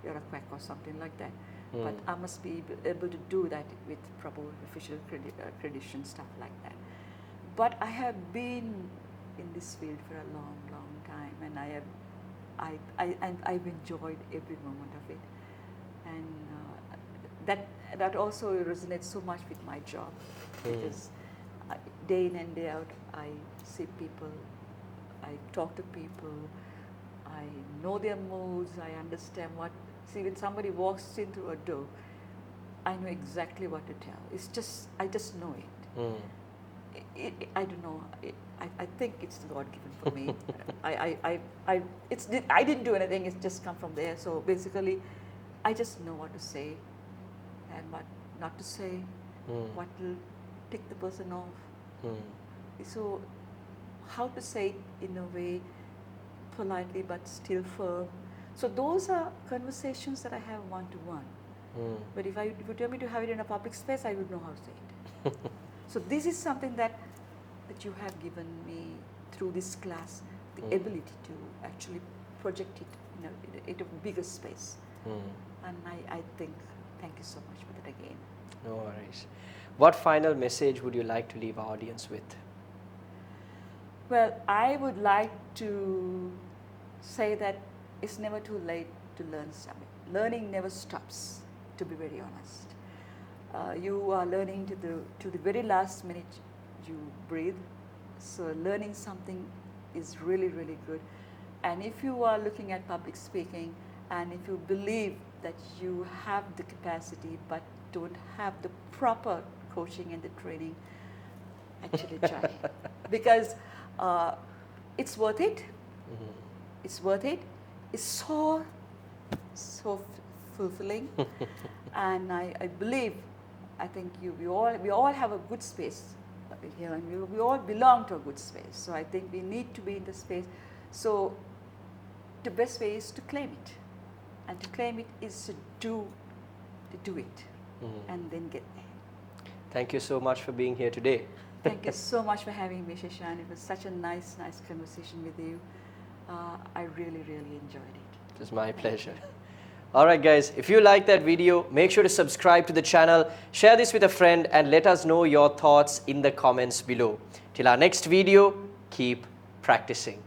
you're a quack or something like that. But I must be able to do that with proper official accreditation, stuff like that. But I have been in this field for a long, long time, and I've enjoyed every moment of it, and that also resonates so much with my job, because day in and day out I see people, I talk to people, I know their moods, I understand see, when somebody walks in through a door, I know exactly what to tell. I just know it. I don't know. I think it's God given for me. I didn't do anything. It's just come from there. So basically, I just know what to say and what not to say. What will tick the person off. So how to say it in a way politely but still firm. So those are conversations that I have one-to-one. But if you tell me to have it in a public space, I would know how to say it. So this is something that you have given me through this class, the ability to actually project it in a bigger space. And I think, thank you so much for that again. No worries. What final message would you like to leave our audience with? Well, I would like to say that it's never too late to learn something. Learning never stops, to be very honest. You are learning to the very last minute you breathe. So learning something is really, really good. And if you are looking at public speaking, and if you believe that you have the capacity but don't have the proper coaching and the training, actually try. Because it's worth it. It's worth it. It's so fulfilling, and I believe, I think we all have a good space here, and we all belong to a good space. So I think we need to be in the space. So the best way is to claim it, and to claim it is to do it, and then get there. Thank you so much for being here today. Thank you so much for having me, Shashan. It was such a nice conversation with you. I really, really enjoyed it. It was my pleasure. Alright guys, if you like that video, make sure to subscribe to the channel, share this with a friend, and let us know your thoughts in the comments below. Till our next video, keep practicing.